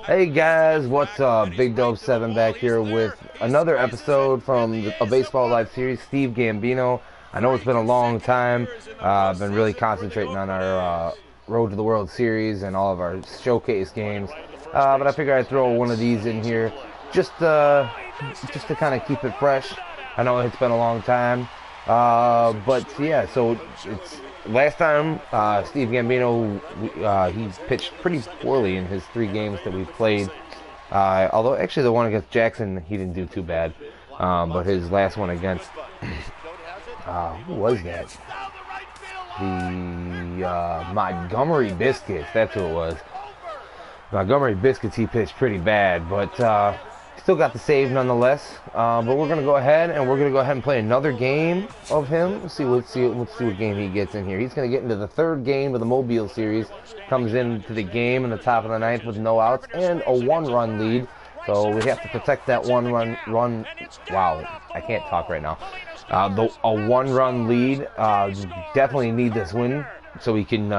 Hey guys, what's up? Big Dope 7 back here with another episode from a Baseball Live series. Steve Gambino. I know it's been a long time. I've been really concentrating on our Road to the World Series and all of our showcase games. But I figured I'd throw one of these in here just to kind of keep it fresh. I know it's been a long time. But yeah, so it's last time Steve Gambino he pitched pretty poorly in his 3 games that we played. Although actually the one against Jackson he didn't do too bad. But his last one against who was that? The Montgomery Biscuits. That's who it was. Montgomery Biscuits. He pitched pretty bad, but still got the save nonetheless. But we're gonna go ahead and play another game of him. Let's see what game he gets in here. He's gonna get into the 3rd game of the Mobile series. Comes into the game in the top of the 9th with no outs and a 1-run lead. So we have to protect that run. Wow, I can't talk right now. A 1-run lead. Definitely need this win so we can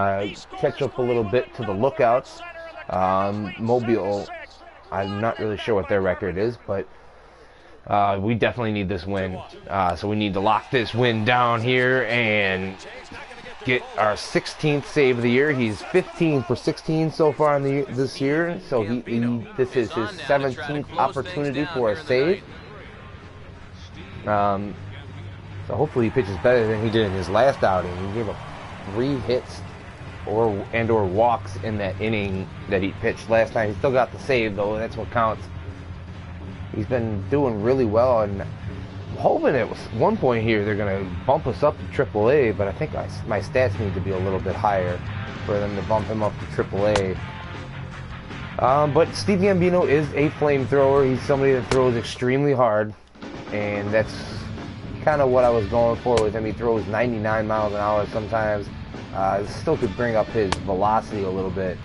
catch up a little bit to the Lookouts. Mobile, I'm not really sure what their record is, but we definitely need this win. So we need to lock this win down here and get our 16th save of the year. He's 15 for 16 so far in this year, so this is his 17th opportunity for a save. So hopefully he pitches better than he did in his last outing. He gave up 3 hits or walks in that inning that he pitched last night. He still got the save though. That's what counts. He's been doing really well, and I'm hoping at one point here they're going to bump us up to AAA, but I think my stats need to be a little bit higher for them to bump him up to AAA. But Steve Gambino is a flamethrower. He's somebody that throws extremely hard, and that's kind of what I was going for with him. He throws 99 miles an hour sometimes. Still could bring up his velocity a little bit.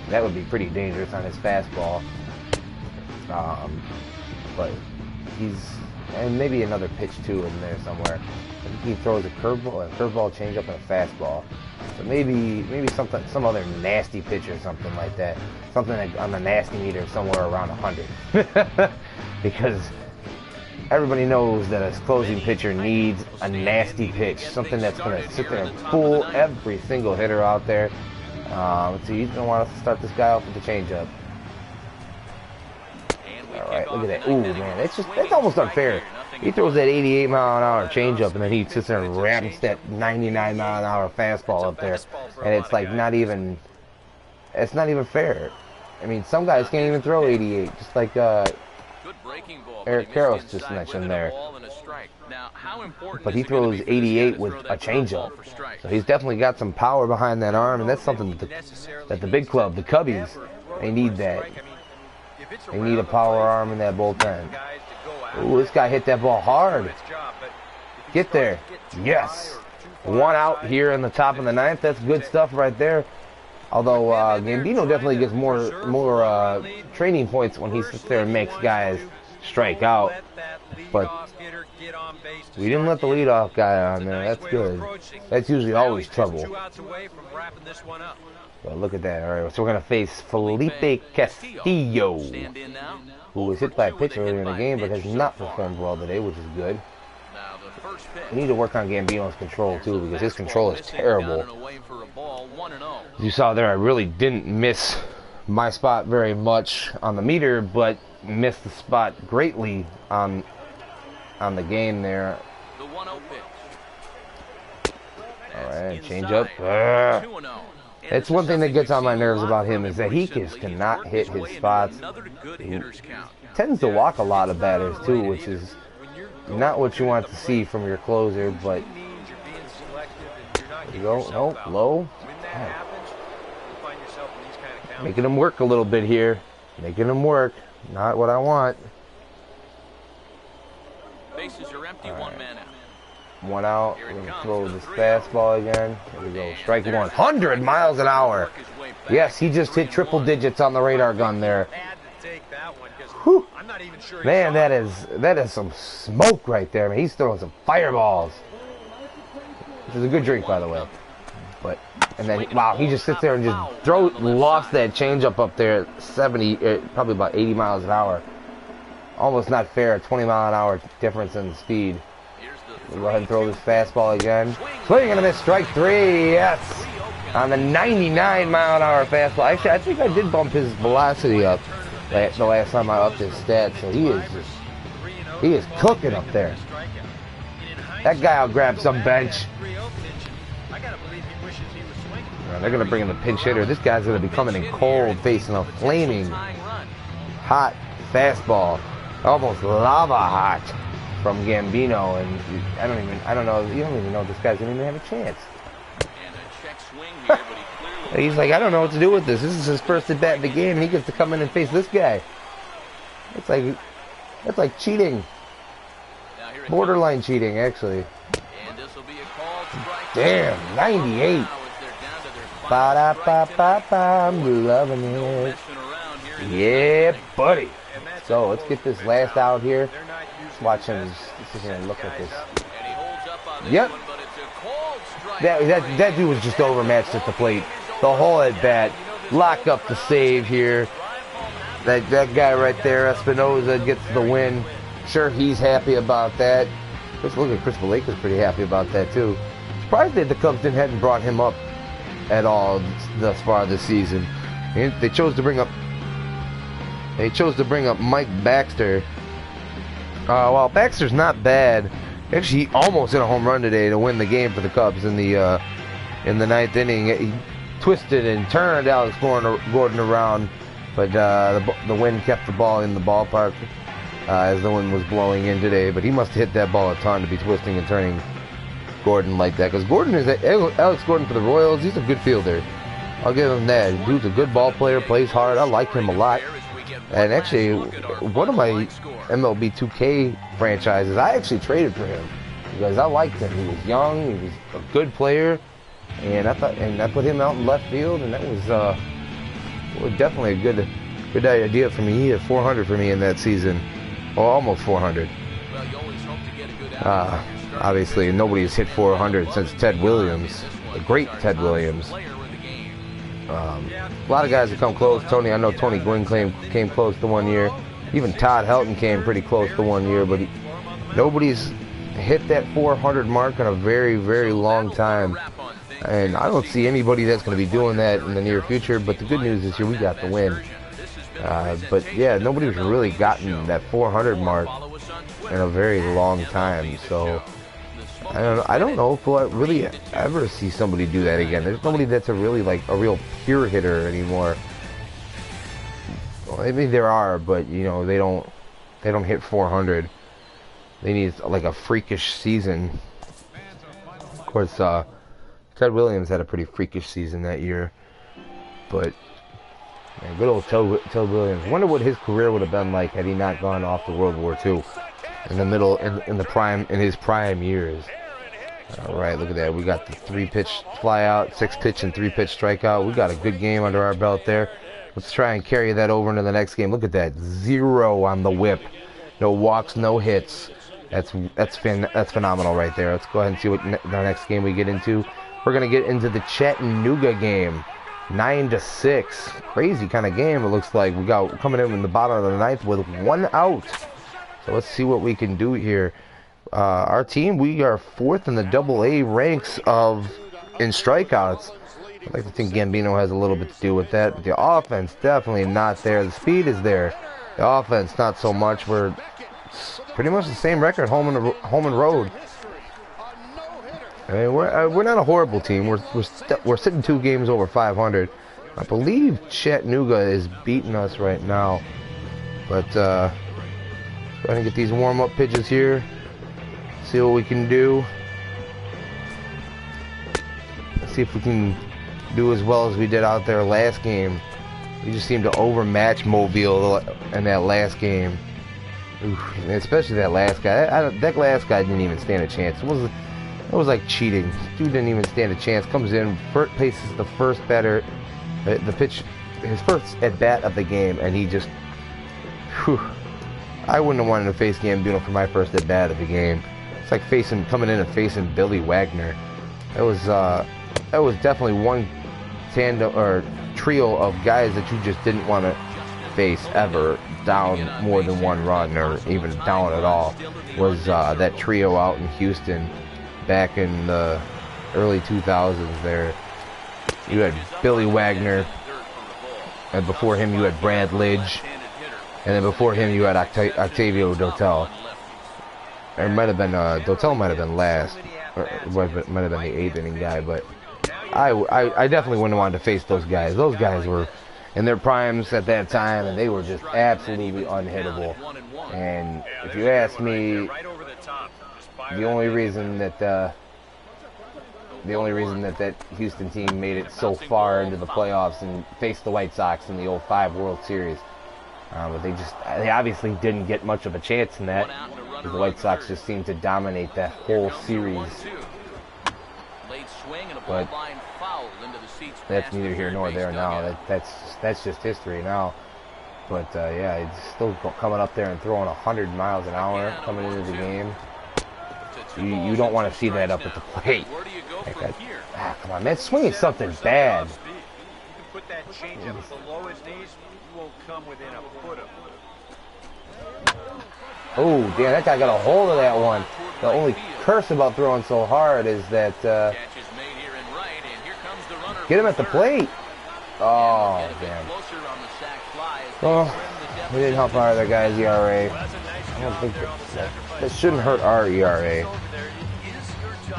That would be pretty dangerous on his fastball. But and maybe another pitch too in there somewhere. I think he throws a curveball, changeup, and a fastball. So maybe some other nasty pitch or something like that. Something like on the nasty meter somewhere around 100. Because everybody knows that a closing pitcher needs a nasty pitch, something that's going to sit there and fool every single hitter out there. Let's see, he's going to want us to start this guy off with the changeup. All right, look at that. Ooh, man, that's almost unfair. He throws that 88-mile-an-hour changeup, and then he sits there and ramps that 99-mile-an-hour fastball up there, and it's like it's not even fair. I mean, some guys can't even throw 88, just like Eric Karros just mentioned there. But he throws 88 with a changeup. So he's definitely got some power behind that arm, and that's something that the big club, the Cubbies, they need that. They need a power arm in that bullpen. Ooh, this guy hit that ball hard. Get there. Yes. 1 out here in the top of the 9th. That's good stuff right there. Although Gambino definitely gets more training points when he sits there and makes guys strike out. But we didn't let the leadoff guy on there. That's good. That's usually always trouble. Well, look at that. All right, so we're going to face Felipe Castillo, who was hit by a pitch earlier in the game but has not performed well today, which is good. We need to work on Gambino's control, too, because his control is terrible. As you saw there, I really didn't miss my spot very much on the meter, but missed the spot greatly on the game there. All right, change up. It's one thing that gets on my nerves about him is that he just cannot hit his spots. He tends to walk a lot of batters too, which is not what you want to see from your closer. But there you go. Nope, low. Making him work a little bit here. Making him work. Not what I want. Bases are empty, 1 man out. 1 out. We're going to throw this fastball again. There we go. Strike 100 miles an hour. Yes, he just hit triple digits on the radar gun there. Whew. Man, that is some smoke right there. Man, he's throwing some fireballs. Which is a good drink, by the way. But and then wow, he just sits there and just lost that changeup up there at 70, probably about 80 miles an hour. Almost not fair. 20-mile-an-hour difference in speed. We'll go ahead and throw this fastball again. Swing and a miss. Strike 3. Yes. On the 99-mile-an-hour fastball. Actually, I think I did bump his velocity up the last time I upped his stats. So he is cooking up there. That guy will grab some bench. They're going to bring in the pinch hitter. This guy's going to be coming in cold, facing a flaming hot fastball. Almost lava hot from Gambino, and I don't know, you don't even know this guy's gonna even have a chance. He's like, I don't know what to do with this. This is his first at bat in the game, and he gets to come in and face this guy. That's like cheating. Borderline cheating, actually. Damn, 98. Ba-da-ba-ba-ba, I'm loving it. Yeah, buddy. So let's get this last out here. Let's watch him sit here and look at this. Yep. That dude was just overmatched at the plate. The whole at bat. Lock up the save here. That guy right there, Espinosa, gets the win. Sure, he's happy about that. Let's look at Chris Valaika's pretty happy about that too. Surprised that the Cubs hadn't brought him up at all thus far this season. They chose to bring up Mike Baxter. Well, Baxter's not bad. Actually, he almost hit a home run today to win the game for the Cubs in the ninth inning. He twisted and turned Alex Gordon around, but the wind kept the ball in the ballpark as the wind was blowing in today. But he must have hit that ball a ton to be twisting and turning Gordon like that. Because Alex Gordon for the Royals, he's a good fielder. I'll give him that. Dude's a good ball player, plays hard. I like him a lot. And actually, one of my MLB 2K franchises, I actually traded for him because I liked him. He was young, he was a good player, and I put him out in left field, and that was definitely a good idea for me. He hit 400 for me in that season, or almost 400. Obviously, nobody's hit 400 since Ted Williams, the great Ted Williams. A lot of guys have come close. I know Tony Gwynn came close to 1 year. Even Todd Helton came pretty close to 1 year, but nobody's hit that 400 mark in a very, very long time. And I don't see anybody that's going to be doing that in the near future. But the good news is here we got the win. But yeah, nobody's really gotten that 400 mark in a very long time. So I don't know if we'll really ever see somebody do that again. There's nobody that's a real pure hitter anymore. Well, maybe there are, but you know they don't hit 400. They need like a freakish season. Of course, Ted Williams had a pretty freakish season that year, but man, good old Ted Williams. Wonder what his career would have been like had he not gone off to World War II in the middle in his prime years. All right, look at that. We got the 3-pitch flyout, 6-pitch and 3-pitch strikeout. We got a good game under our belt there. Let's try and carry that over into the next game. Look at that, 0 on the whip. No walks, no hits. That's phenomenal right there. Let's go ahead and see what the next game we get into. We're gonna get into the Chattanooga game, 9-6. Crazy kind of game. It looks like we got coming in the bottom of the ninth with 1 out. So let's see what we can do here. Our team, we are 4th in the AA ranks in strikeouts. I'd like to think Gambino has a little bit to do with that. But the offense definitely not there. The speed is there. The offense not so much. We're pretty much the same record, home and road. I mean, we're not a horrible team. We're sitting 2 games over 500. I believe Chattanooga is beating us right now. But go ahead and get these warm-up pitches here. See what we can do. Let's see if we can do as well as we did out there last game. We just seemed to overmatch Mobile in that last game. Oof, especially that last guy. That last guy didn't even stand a chance. It was like cheating. Dude didn't even stand a chance. Comes in, paces the first batter, his first at bat of the game, and he just. Whew, I wouldn't have wanted to face Gambino for my first at bat of the game. It's like coming in and facing Billy Wagner. It was that was definitely one tandem or trio of guys that you just didn't want to face ever down more than one run or even down at all. Was that trio out in Houston back in the early 2000s there. You had Billy Wagner, and before him you had Brad Lidge, and then before him you had Octavio Dotel. It might have been Dotel might have been last, or it might have been the 8th inning guy, but I definitely wouldn't want to face those guys. Those guys were in their primes at that time, and they were just absolutely unhittable. And if you ask me, the only reason that that Houston team made it so far into the playoffs and faced the White Sox in the '05 World Series, but they obviously didn't get much of a chance in that. The White Sox just seemed to dominate that whole series. But that's neither here nor there now. That's just history now. But yeah, it's still coming up there and throwing 100 miles an hour coming into the game. You don't want to see that up at the plate. Like that, come on, man, swinging something bad. Put that changeup below his knees, you won't come within a foot of. Oh, damn, that guy got a hold of that one. The only curse about throwing so hard is that, get him at the plate. Oh, damn. Well, we didn't help our other guy's ERA. I don't think that shouldn't hurt our ERA.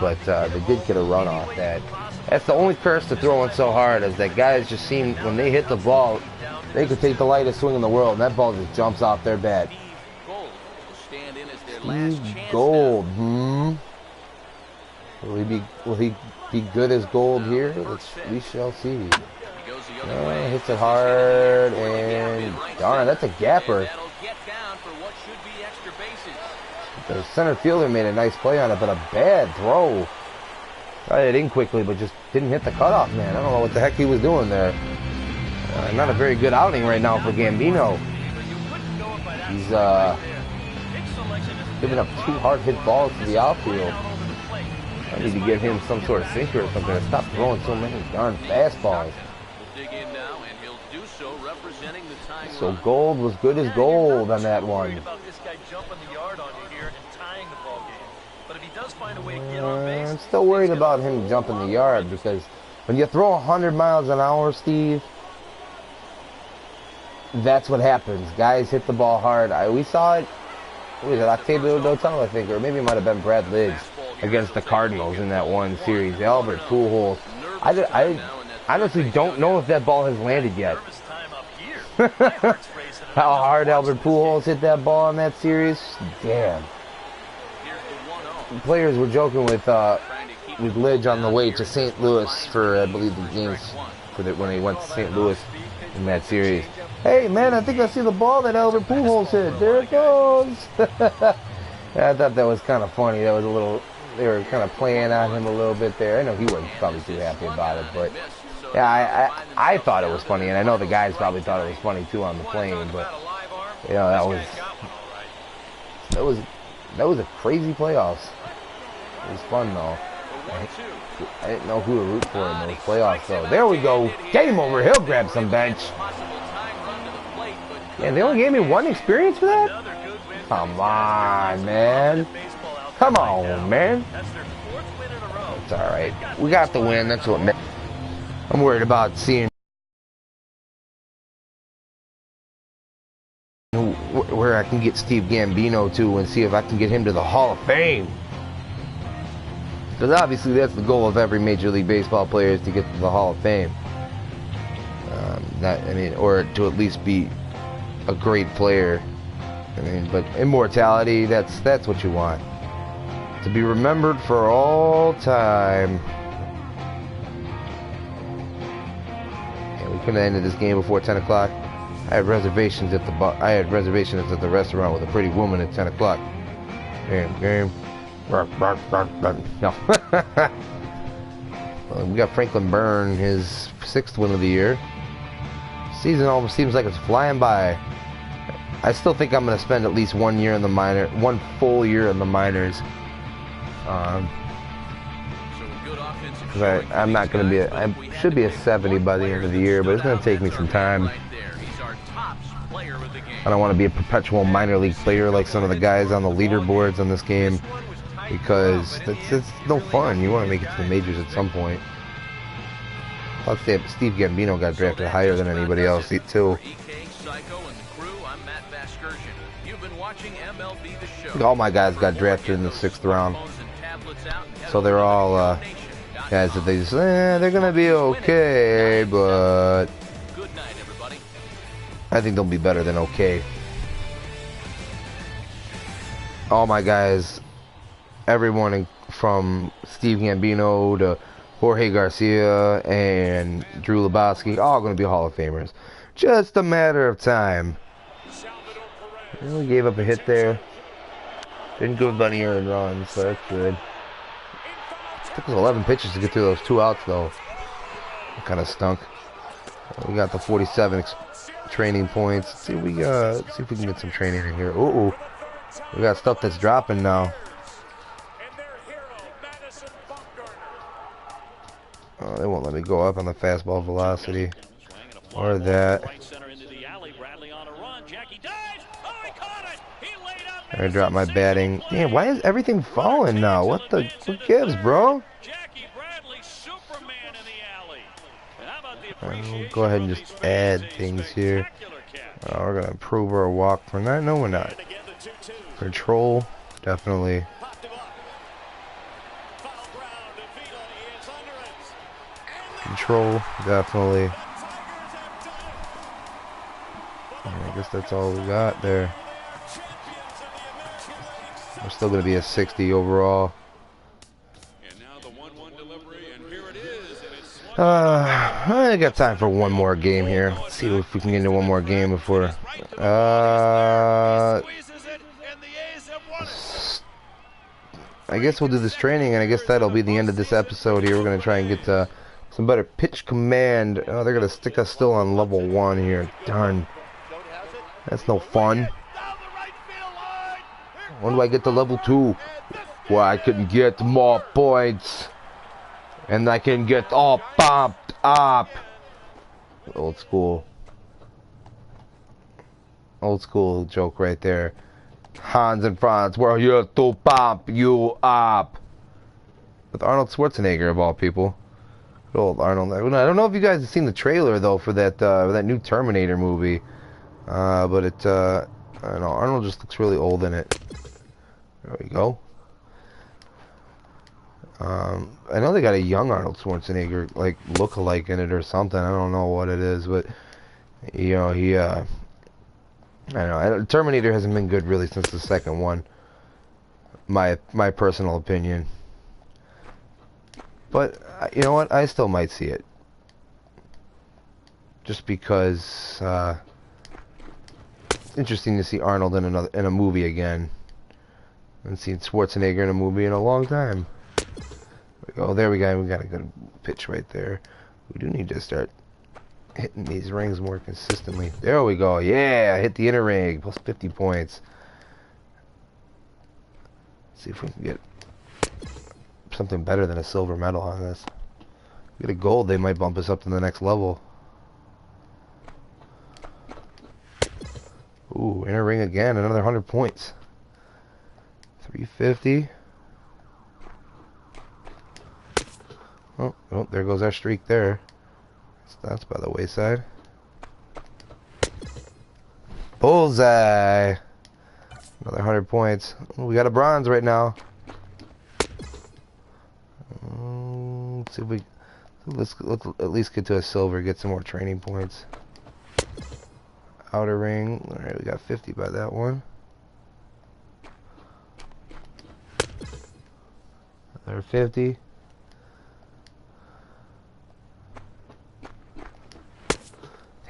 But they did get a run off that. That's the only curse to throwing so hard, is that guys just seem, when they hit the ball, they could take the lightest swing in the world, and that ball just jumps off their bat. Gold, Will he be good as Gold here? We shall see. Hits it hard, and darn, that's a gapper. The center fielder made a nice play on it, but a bad throw. Got it in quickly, but just didn't hit the cutoff man. I don't know what the heck he was doing there. Not a very good outing right now for Gambino. He's giving up 2 hard-hit balls to the outfield. I need to give him some sort of sinker or something to stop throwing so many darn fastballs. So Gold was good as gold on that one. I'm still worried about him jumping the yard, because when you throw 100 miles an hour, Steve, that's what happens. Guys hit the ball hard. We saw it. What was it, Octavio Dotel, I think, or maybe it might have been Brad Lidge against the Cardinals in that one series. Albert Pujols. I honestly don't know if that ball has landed yet. How hard Albert Pujols hit that ball in that series. Damn. Players were joking with Lidge on the way to St. Louis for, I believe, the games when he went to St. Louis in that series. Hey, man, I think I see the ball that Albert Pujols hit. There it goes. I thought that was kind of funny. That was a little, they were kind of playing on him a little bit there. I know he wasn't probably too happy about it, but yeah, I thought it was funny, and I know the guys probably thought it was funny too on the plane. But you know, that was a crazy playoffs. It was fun though. I didn't know who to root for in those playoffs though. There we go. Game over. He'll grab some bench. Yeah, they only gave me 1 experience for that? Come on, man. Come on, man. It's alright. We got the win. That's what matters. I'm worried about seeing where I can get Steve Gambino to and see if I can get him to the Hall of Fame. Because obviously that's the goal of every Major League Baseball player, is to get to the Hall of Fame. Or to at least be a great player. But immortality, that's what you want. To be remembered for all time. Yeah, we couldn't have ended this game before 10 o'clock. I had reservations at the restaurant with a pretty woman at 10 o'clock. Game. No. Well, we got Franklin Byrne, his 6th win of the year. Season almost seems like it's flying by. I still think I'm going to spend at least 1 year in the minor, 1 full year in the minors. I'm not going to be I should be a 70 by the end of the year, but it's going to take me some time. I don't want to be a perpetual minor league player like some of the guys on the leaderboards on this game, because it's no fun. You want to make it to the majors at some point. I'll say Steve Gambino got drafted higher than anybody else too. All my guys got drafted in the 6th round, so they're all guys that they just they're gonna be okay, but I think they'll be better than okay. All my guys, everyone from Steve Gambino to Jorge Garcia and Drew Lebowski, all going to be Hall of Famers. Just a matter of time. We gave up a hit there. Didn't give up any earned runs, so that's good. Took us 11 pitches to get through those 2 outs, though. Kind of stunk. We got the 47 training points. Let's see if we can get some training in here. Ooh, we got stuff that's dropping now. Oh, they won't let me go up on the fastball velocity or that. I dropped my batting. Man, why is everything falling now? What gives, bro? I'll go ahead and just add things here. We're gonna improve our walk for that. No, we're not. Control, definitely. Control, definitely. I guess that's all we got there. We're still going to be a 60 overall. I got time for one more game here. Let's see if we can get into one more game before. I guess we'll do this training, and I guess that'll be the end of this episode here. We're going to try and get some better pitch command. Oh, they're going to stick us still on level 1 here. Darn. That's no fun. When do I get to level 2? Well, I can get more points. And I can get all pumped up. Old school joke right there. Hans and Franz, we're here to pump you up. With Arnold Schwarzenegger, of all people. Good old Arnold. I don't know if you guys have seen the trailer, though, for that new Terminator movie. But I don't know, Arnold just looks really old in it. There we go. I know they got a young Arnold Schwarzenegger, like, look-alike in it or something. I don't know what it is, but, you know, I don't know. Terminator hasn't been good, really, since the second one. My personal opinion. But, you know what? I still might see it. Just because, it's interesting to see Arnold in a movie again. I haven't seen Schwarzenegger in a movie in a long time. Oh, there we go. We got a good pitch right there. We do need to start hitting these rings more consistently. There we go. Yeah, hit the inner ring. Plus 50 points. Let's see if we can get something better than a silver medal on this. Get a gold, they might bump us up to the next level. Ooh, inner ring again. Another 100 points. 350. Oh, there goes our streak there. That's by the wayside. Bullseye! Another 100 points. We got a bronze right now. Let's see if let's at least get to a silver, get some more training points. Outer ring. Alright, we got 50 by that one. Another 50.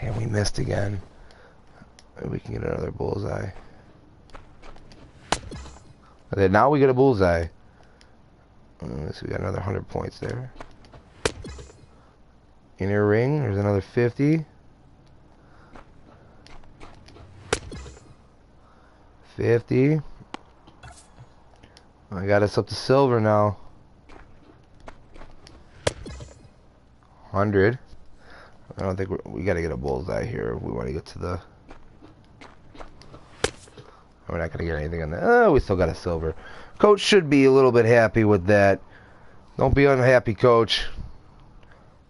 Damn, we missed again. Maybe we can get another bullseye. Okay, now we get a bullseye. So we got another 100 points there. Inner ring, there's another 50. 50. I got us up to silver now. 100. I don't think we got to get a bullseye here if we want to get to the... We're not going to get anything on that. Oh, we still got a silver. Coach should be a little bit happy with that. Don't be unhappy, Coach.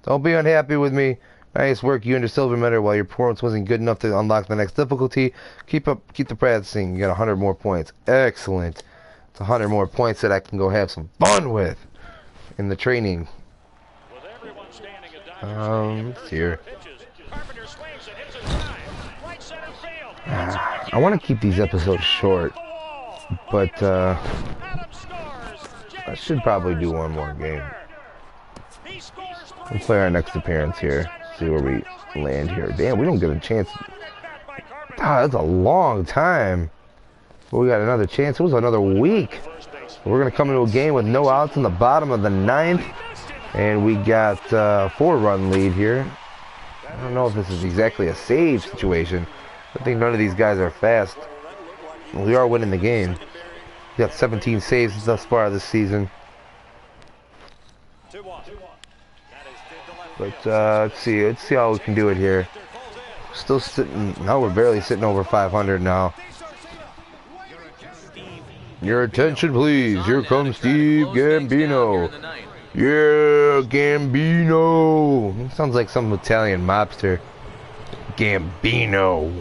Don't be unhappy with me. Nice work. You earned a silver medal while your performance wasn't good enough to unlock the next difficulty. Keep the practicing. You got 100 more points. Excellent. It's 100 more points that I can go have some fun with in the training. Let's see here. I want to keep these episodes short, but I should probably do one more game. We'll play our next appearance here. See where we land here. Damn, we don't get a chance. God, that's a long time. But we got another chance. It was another week. We're going to come into a game with no outs in the bottom of the 9th. And we got a 4-run lead here. I don't know if this is exactly a save situation. I think none of these guys are fast. We are winning the game. We got 17 saves thus far this season. But let's see how we can do it here. Still sitting. No, we're barely sitting over 500 now. Your attention, please. Here comes Steve Gambino. Yeah, Gambino. It sounds like some Italian mobster. Gambino.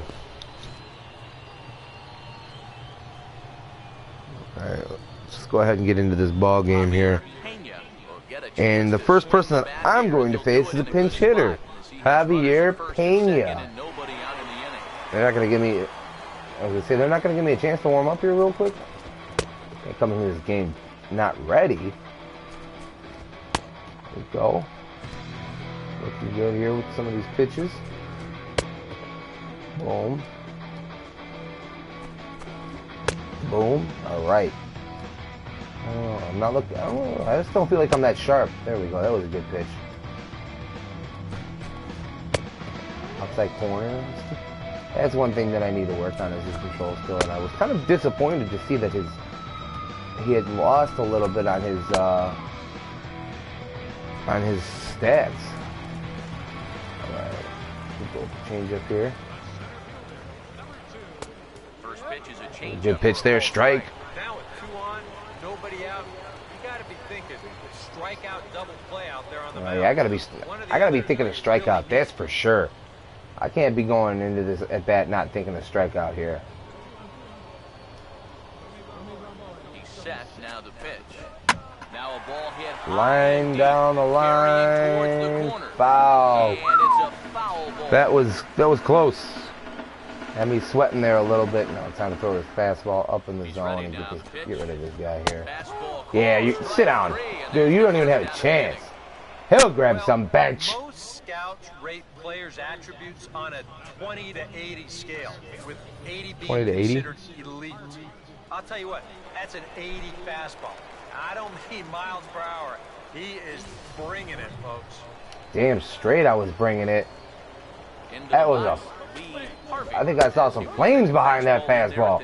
Alright, let's go ahead and get into this ball game here. And the first person that I'm going to face is a pinch hitter, Javier Pena. They're not going to give me, I was going to say, they're not going to give me a chance to warm up here real quick. I come into this game not ready. There we go. Looking good here with some of these pitches. Boom. Boom. All right. Oh, I'm not looking. Oh, I just don't feel like I'm that sharp. There we go. That was a good pitch. Outside corner. That's one thing that I need to work on is his control skill. And I was kind of disappointed to see that he had lost a little bit on his stats. All right. We'll go change up here. Good pitch there, strike. Now with 2 on, nobody out. You got to be thinking strikeout, double play out there on the mound. Yeah, I gotta be thinking of strikeout. That's for sure. I can't be going into this at bat not thinking of strikeout here. He's set. Now the pitch. Now a ball hit Line down the line. Foul. And it's a foul ball. That was close. Had me sweating there a little bit. Now it's time to throw this fastball up in the zone and get rid of this guy here. Yeah, you sit down. Dude, you don't even have a chance. He'll grab some bench. Most scouts rate players' attributes on a 20 to 80 scale, with 80 being 20 to 80? considered elite. I'll tell you what, that's an 80 fastball. I don't mean miles per hour. He is bringing it, folks. Damn straight I was bringing it. That was a... I think I saw some flames behind that fastball.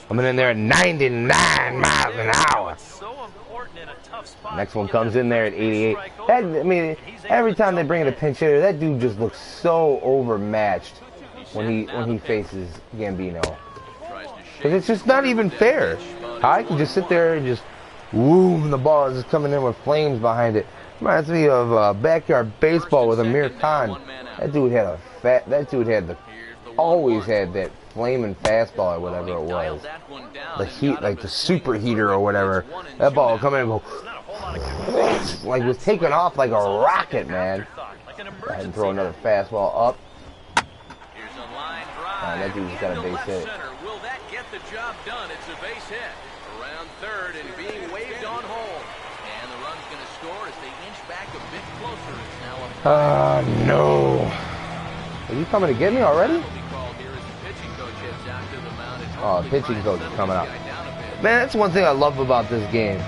Coming in there at 99 miles an hour. Next one comes in there at 88. I mean, every time they bring in a pinch hitter, that dude just looks so overmatched when he faces Gambino. Because it's just not even fair. I can just sit there and just and the ball is just coming in with flames behind it. Reminds me of backyard baseball with Amir Khan. That dude had always had that flaming fastball or whatever it was. The heat, like the super heater or whatever. That ball would come in and go, like it was taking off like a rocket, man. Go ahead and throw another fastball up. That dude's got a base hit. Will that get the job done? It's a base hit. Around third and being waved on home. And the run's going to score as they inch back a bit closer. It's now a no. Are you coming to get me already? Oh, pitching coach is coming up. Man, that's one thing I love about this game.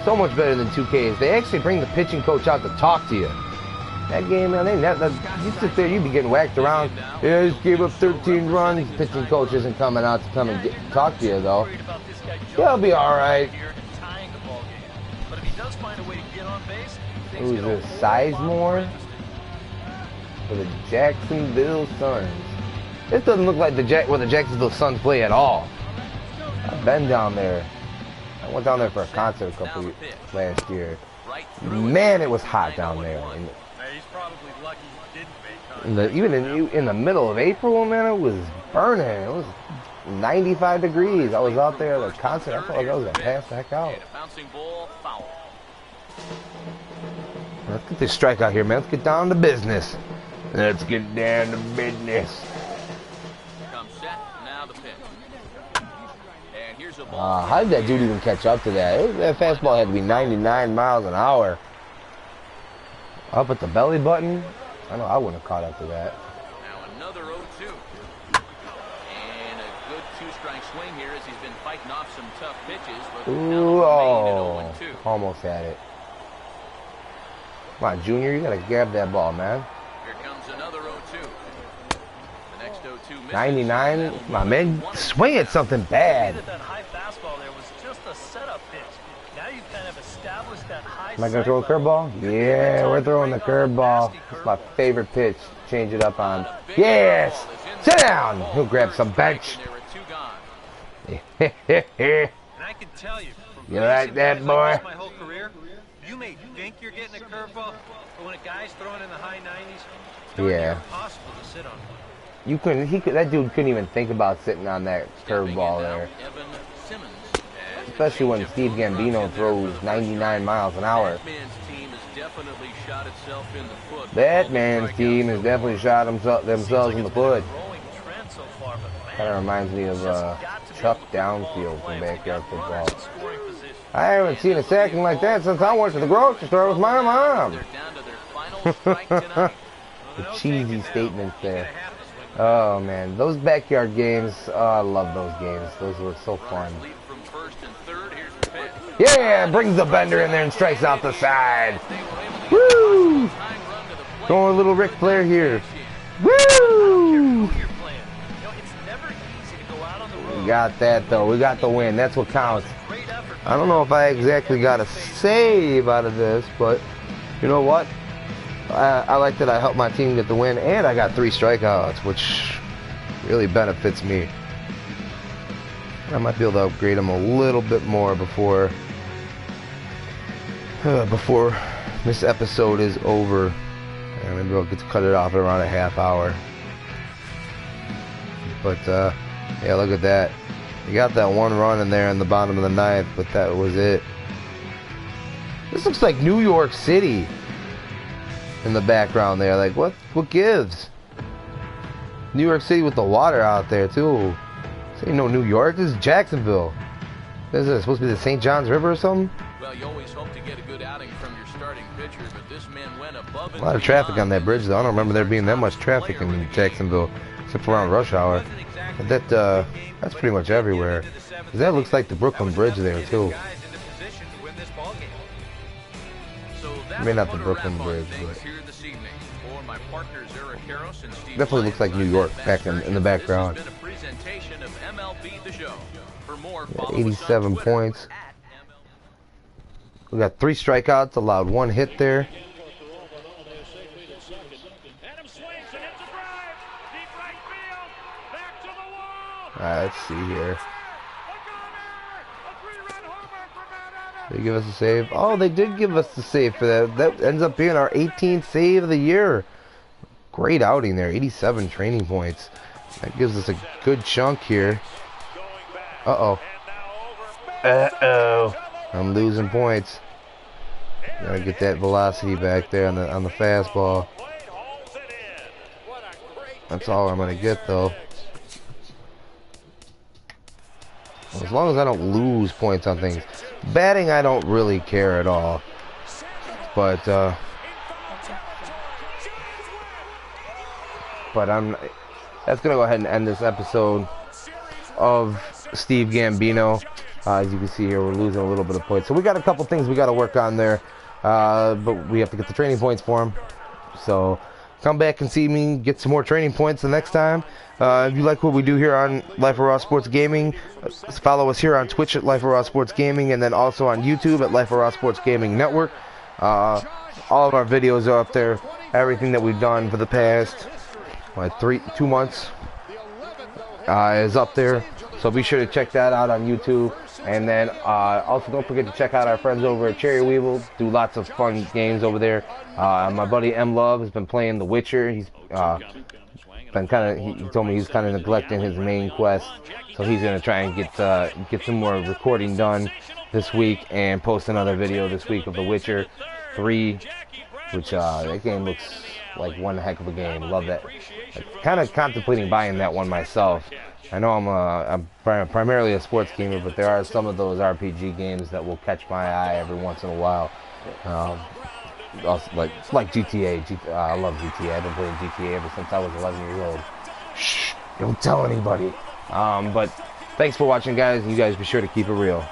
So much better than 2K is they actually bring the pitching coach out to talk to you. That game, man, you sit there, you be getting whacked around. Yeah, just gave up 13 runs. Pitching coach isn't coming out to come and talk to you, though. He'll be all right. Who's this? Sizemore? for the Jacksonville Suns. This doesn't look like where the Jacksonville Suns play at all. I've been down there. I went down there for a concert last year. Man, it was hot down there. He's probably lucky he didn't make Even in the middle of April, man, it was burning. It was 95 degrees. I was out there at the concert. I felt like I was gonna pass the heck out. Let's get this strikeout here, man. Let's get down to business. Let's get down to business. How did that dude even catch up to that? That fastball had to be 99 miles an hour. Up at the belly button? I know I wouldn't have caught up to that. Now another 0-2. And a good two-strike swing here as he's been fighting off some tough pitches. But ooh, oh, almost had it. Come on, Junior, you gotta grab that ball, man. Here comes another 0-2. The next 0-2 misses. 99, my man, swing at something bad. That high fastball there was just a setup pitch. Now you've kind of established that high. Am I gonna throw a curveball? Yeah, we're throwing the curveball. It's my favorite pitch. Change it up on. Yes! Sit down! He'll grab some bench. And I can tell you, you like that, boy? my whole career, you may think you're getting a curveball, but when a guy's throwing in the high 90s, it's darn near impossible to sit on one. You couldn't. That dude couldn't even think about sitting on that curveball there. Especially when Steve Gambino throws 99 miles an hour. That man's team has definitely shot themselves in the foot. Kind of reminds me of Chuck Downfield from Backyard Football. I haven't seen a sacking like that since I went to the grocery store with my mom. The cheesy statements there. Oh man, those backyard games, oh, I love those games. Those were so fun. Yeah, brings the bender in there and strikes out the side. Woo! Going a little Ric Flair here. Woo! We got that though. We got the win. That's what counts. I don't know if I exactly got a save out of this, but you know what? I like that I helped my team get the win, and I got 3 strikeouts, which really benefits me. I might be able to upgrade them a little bit more before this episode is over. And maybe I'll get to cut it off at around a half hour. But yeah, look at that. You got that 1 run in there in the bottom of the 9th, but that was it. This looks like New York City in the background there. Like, what gives? New York City with the water out there too. This ain't no New York. This is Jacksonville. This is supposed to be the St. Johns River or something. Well, you always hope to get a good outing from your starting pitcher, but this man went above and a lot of traffic on that bridge though. I don't remember there being that much traffic in Jacksonville, except for around rush hour. But that's pretty much everywhere. That looks like the Brooklyn Bridge there too. Maybe not the Brooklyn Bridge, but definitely looks like New York back in the background. Yeah, 87 points. We got 3 strikeouts, allowed 1 hit there. Alright, let's see here. Did they give us a save? Oh, they did give us the save for that. That ends up being our 18th save of the year. Great outing there. 87 training points. That gives us a good chunk here. Uh-oh. Uh-oh. I'm losing points. Gotta get that velocity back there on the fastball. That's all I'm gonna get though. As long as I don't lose points on things. Batting, I don't really care at all. But that's gonna go ahead and end this episode of Steve Gambino. As you can see here, we're losing a little bit of points. So we got a couple things we got to work on there. But we have to get the training points for him. So come back and see me get some more training points the next time. If you like what we do here on Life of Raw Sports Gaming, follow us here on Twitch at Life of Raw Sports Gaming, and then also on YouTube at Life of Raw Sports Gaming Network. All of our videos are up there. Everything that we've done for the past, what, 2 months is up there. So be sure to check that out on YouTube. And then also don't forget to check out our friends over at Cherry Weevil. Do lots of fun games over there. My buddy M Love has been playing The Witcher. He's been he told me he's kind of neglecting his main quest, so he's gonna try and get some more recording done this week and post another video this week of The Witcher 3, which that game looks like one heck of a game. Love that. Kind of contemplating buying that one myself. I know I'm primarily a sports gamer, but there are some of those RPG games that will catch my eye every once in a while. Also, like GTA. I love GTA. I've been playing GTA ever since I was 11 years old. Shh, don't tell anybody. But thanks for watching, guys. You guys be sure to keep it real.